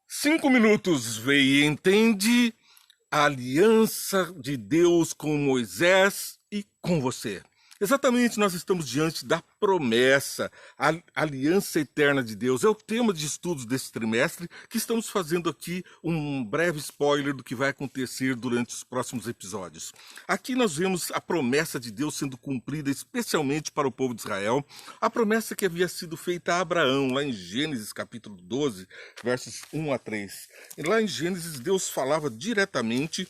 Cinco minutos, vê e entende a aliança de Deus com Moisés e com você. Exatamente, nós estamos diante da promessa, a aliança eterna de Deus. É o tema de estudos desse trimestre, que estamos fazendo aqui um breve spoiler do que vai acontecer durante os próximos episódios. Aqui nós vemos a promessa de Deus sendo cumprida especialmente para o povo de Israel, a promessa que havia sido feita a Abraão, lá em Gênesis capítulo 12, versos 1 a 3. E lá em Gênesis, Deus falava diretamente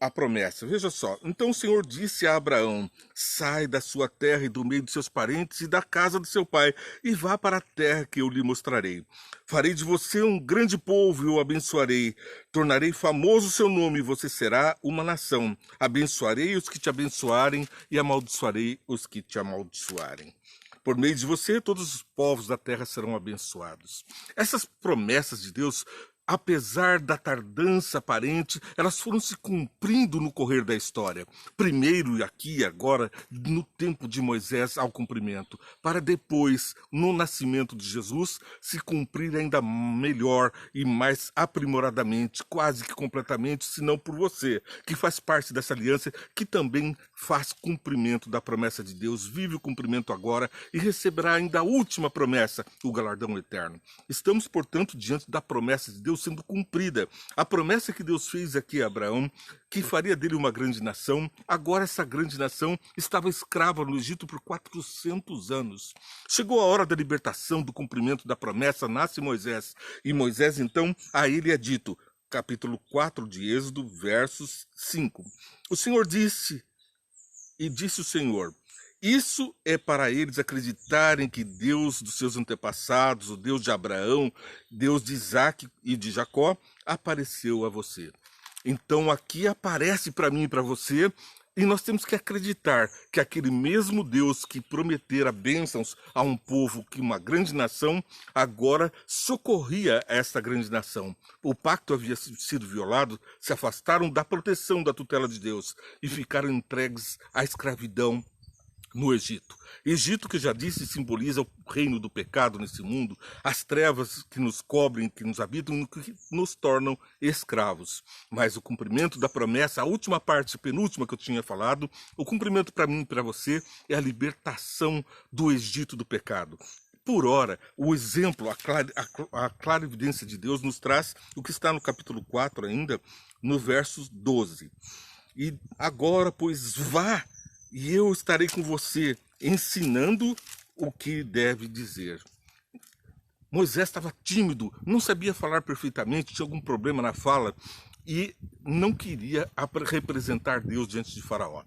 a promessa. Veja só, então o Senhor disse a Abraão: sai da sua terra e do meio de seus parentes e da casa de seu pai, e vá para a terra que eu lhe mostrarei. Farei de você um grande povo e o abençoarei. Tornarei famoso o seu nome e você será uma nação. Abençoarei os que te abençoarem e amaldiçoarei os que te amaldiçoarem. Por meio de você, todos os povos da terra serão abençoados. Essas promessas de Deus, apesar da tardança aparente, elas foram se cumprindo no correr da história. Primeiro, aqui, agora, no tempo de Moisés ao cumprimento, para depois, no nascimento de Jesus, se cumprir ainda melhor e mais aprimoradamente, quase que completamente, se não por você, que faz parte dessa aliança, que também faz cumprimento da promessa de Deus, vive o cumprimento agora e receberá ainda a última promessa, o galardão eterno. Estamos, portanto, diante da promessa de Deus sendo cumprida. A promessa que Deus fez aqui a Abraão, que faria dele uma grande nação, agora essa grande nação estava escrava no Egito por 400 anos. Chegou a hora da libertação, do cumprimento da promessa, nasce Moisés. E Moisés, então, a ele é dito, capítulo 4 de Êxodo, versos 5. O Senhor disse, e disse o Senhor: isso é para eles acreditarem que Deus dos seus antepassados, o Deus de Abraão, Deus de Isaque e de Jacó, apareceu a você. Então aqui aparece para mim e para você, e nós temos que acreditar que aquele mesmo Deus que prometera bênçãos a um povo, que uma grande nação, agora socorria esta grande nação. O pacto havia sido violado, se afastaram da proteção da tutela de Deus e ficaram entregues à escravidão no Egito. Egito, que já disse, simboliza o reino do pecado nesse mundo, as trevas que nos cobrem, que nos habitam, que nos tornam escravos. Mas o cumprimento da promessa, a última parte, a penúltima que eu tinha falado, o cumprimento para mim e para você é a libertação do Egito do pecado. Por ora, o exemplo, a clara evidência de Deus nos traz o que está no capítulo 4 ainda, no verso 12. E agora, pois, vá, e eu estarei com você, ensinando o que deve dizer. Moisés estava tímido, não sabia falar perfeitamente, tinha algum problema na fala e não queria representar Deus diante de Faraó.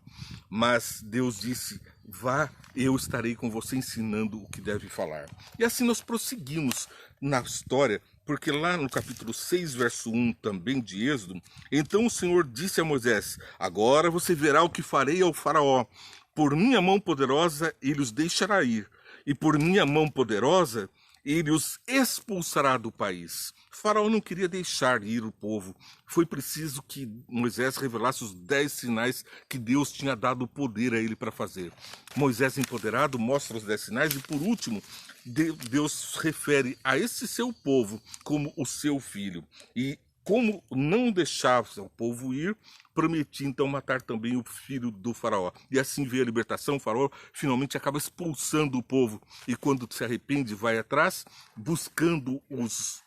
Mas Deus disse: vá, eu estarei com você ensinando o que deve falar. E assim nós prosseguimos na história, porque lá no capítulo 6, verso 1, também de Êxodo, então o Senhor disse a Moisés: agora você verá o que farei ao Faraó. Por minha mão poderosa ele os deixará ir, e por minha mão poderosa ele os expulsará do país. Faraó não queria deixar ir o povo. Foi preciso que Moisés revelasse os 10 sinais que Deus tinha dado o poder a ele para fazer. Moisés, empoderado, mostra os 10 sinais e, por último, Deus refere a esse seu povo como o seu filho. E como não deixava o povo ir, prometia então matar também o filho do faraó. E assim veio a libertação. O faraó finalmente acaba expulsando o povo. E quando se arrepende, vai atrás, buscando os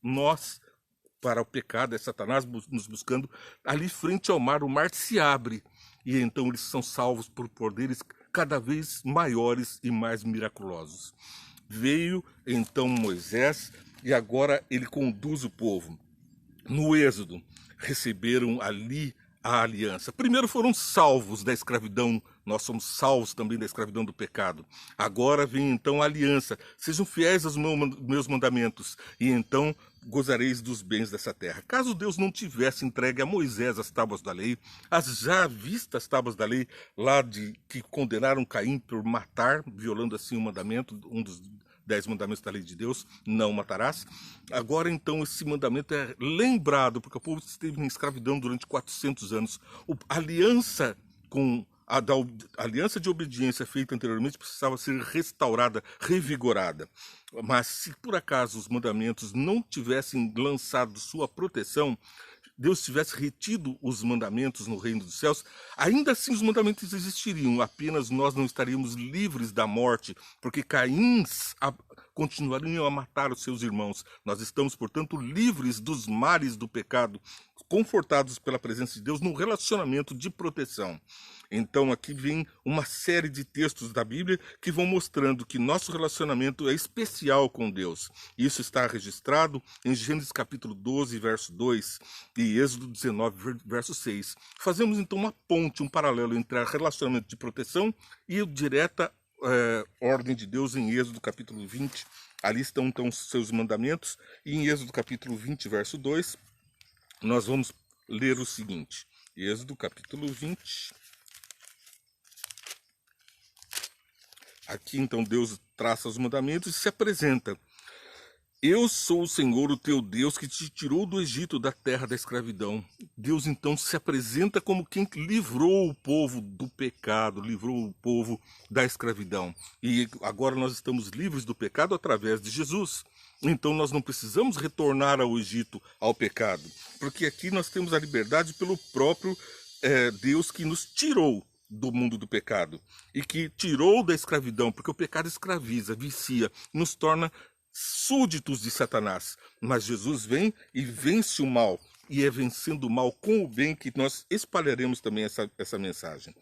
nós para o pecado. É Satanás nos buscando. Ali frente ao mar se abre. E então eles são salvos por poderes cada vez maiores e mais miraculosos. Veio então Moisés e agora ele conduz o povo. No Êxodo, receberam ali a aliança. Primeiro foram salvos da escravidão, nós somos salvos também da escravidão do pecado. Agora vem então a aliança. Sejam fiéis aos meus mandamentos, e então gozareis dos bens dessa terra. Caso Deus não tivesse entregue a Moisés as tábuas da lei, as já vistas tábuas da lei, lá de que condenaram Caim por matar, violando assim o mandamento, um dos 10 mandamentos da lei de Deus, não matarás. Agora, então, esse mandamento é lembrado, porque o povo esteve em escravidão durante 400 anos. A aliança com a aliança de obediência feita anteriormente precisava ser restaurada, revigorada. Mas se por acaso os mandamentos não tivessem lançado sua proteção, Deus tivesse retido os mandamentos no reino dos céus, ainda assim os mandamentos existiriam, apenas nós não estaríamos livres da morte, porque Caíns continuariam a matar os seus irmãos. Nós estamos, portanto, livres dos males do pecado, confortados pela presença de Deus num relacionamento de proteção. Então aqui vem uma série de textos da Bíblia que vão mostrando que nosso relacionamento é especial com Deus. Isso está registrado em Gênesis capítulo 12, verso 2 e Êxodo 19, verso 6. Fazemos então uma ponte, um paralelo entre o relacionamento de proteção e a direta ordem de Deus em Êxodo capítulo 20. Ali estão então os seus mandamentos, e em Êxodo capítulo 20, verso 2, nós vamos ler o seguinte. Êxodo capítulo 20. Aqui então Deus traça os mandamentos e se apresenta. Eu sou o Senhor, o teu Deus, que te tirou do Egito, da terra da escravidão. Deus então se apresenta como quem livrou o povo do pecado, livrou o povo da escravidão. E agora nós estamos livres do pecado através de Jesus. Então nós não precisamos retornar ao Egito, ao pecado, porque aqui nós temos a liberdade pelo próprio Deus que nos tirou do mundo do pecado e que tirou da escravidão, porque o pecado escraviza, vicia, nos torna súditos de Satanás. Mas Jesus vem e vence o mal, e é vencendo o mal com o bem que nós espalharemos também essa mensagem.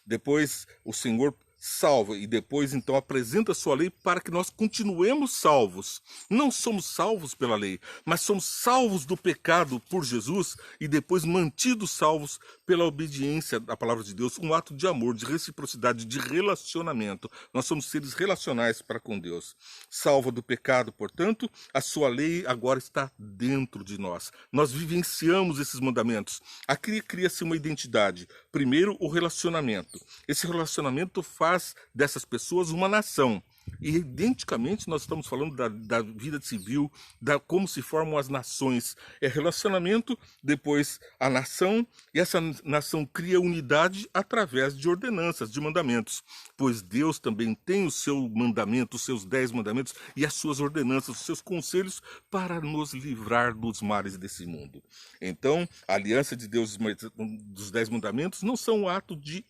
Depois o Senhor salva e depois então apresenta a sua lei para que nós continuemos salvos. Não somos salvos pela lei, mas somos salvos do pecado por Jesus e depois mantidos salvos pela obediência à palavra de Deus, um ato de amor, de reciprocidade, de relacionamento. Nós somos seres relacionais para com Deus. Salva do pecado, portanto, a sua lei agora está dentro de nós. Nós vivenciamos esses mandamentos. Aqui cria-se uma identidade. Primeiro, o relacionamento. Esse relacionamento faz dessas pessoas uma nação. E, identicamente, nós estamos falando da vida civil, como se formam as nações. É relacionamento, depois a nação, e essa nação cria unidade através de ordenanças, de mandamentos. Pois Deus também tem o seu mandamento, os seus 10 mandamentos e as suas ordenanças, os seus conselhos para nos livrar dos males desse mundo. Então, a aliança de Deus dos 10 mandamentos não são um ato de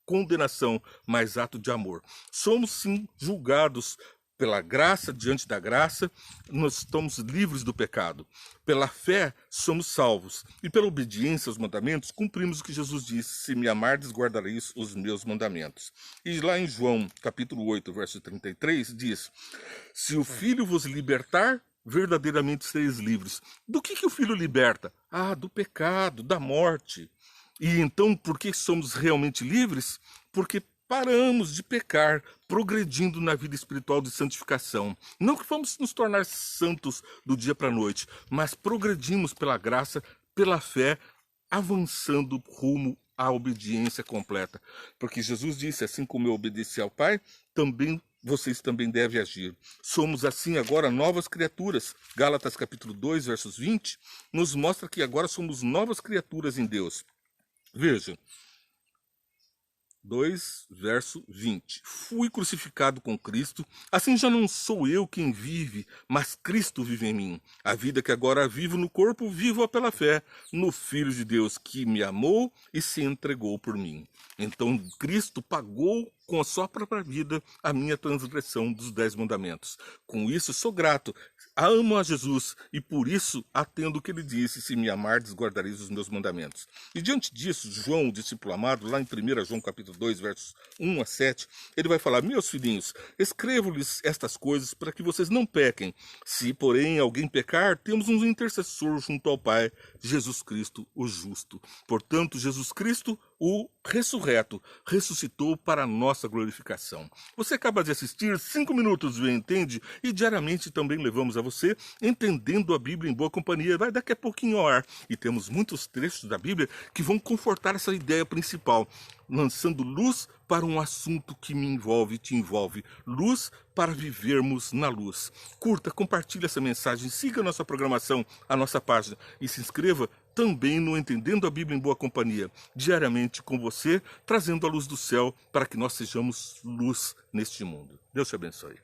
condenação, mas ato de amor. Somos sim julgados pela graça, diante da graça, nós estamos livres do pecado. Pela fé, somos salvos. E pela obediência aos mandamentos, cumprimos o que Jesus disse: se me amardes, guardareis os meus mandamentos. E lá em João, capítulo 8, verso 33, diz: se o Filho vos libertar, verdadeiramente sereis livres. Do que o Filho liberta? Do pecado, da morte. E então, por que somos realmente livres? Porque paramos de pecar, progredindo na vida espiritual de santificação. Não que vamos nos tornar santos do dia para a noite, mas progredimos pela graça, pela fé, avançando rumo à obediência completa. Porque Jesus disse: assim como eu obedeci ao Pai, vocês também devem agir. Somos assim agora novas criaturas. Gálatas capítulo 2, versos 20, nos mostra que agora somos novas criaturas em Deus. Veja, 2, verso 20. Fui crucificado com Cristo, assim já não sou eu quem vive, mas Cristo vive em mim. A vida que agora vivo no corpo, vivo-a pela fé no Filho de Deus, que me amou e se entregou por mim. Então, Cristo pagou com a sua própria vida a minha transgressão dos 10 mandamentos. Com isso, sou grato, amo a Jesus e por isso atendo o que ele disse: se me amardes, guardareis os meus mandamentos. E diante disso, João, o discípulo amado, lá em 1 João capítulo 2, versos 1 a 7, ele vai falar: meus filhinhos, escrevo-lhes estas coisas para que vocês não pequem. Se, porém, alguém pecar, temos um intercessor junto ao Pai, Jesus Cristo, o justo. Portanto, Jesus Cristo, o ressurreto, ressuscitou para a nossa glorificação. Você acaba de assistir 5 minutos do Entende, e diariamente também levamos a você Entendendo a Bíblia em Boa Companhia. Vai daqui a pouquinho ao ar. E temos muitos trechos da Bíblia que vão confortar essa ideia principal, lançando luz para um assunto que me envolve e te envolve. Luz para vivermos na luz. Curta, compartilhe essa mensagem, siga a nossa programação, a nossa página e se inscreva também no Entendendo a Bíblia em Boa Companhia, diariamente com você, trazendo a luz do céu para que nós sejamos luz neste mundo. Deus te abençoe.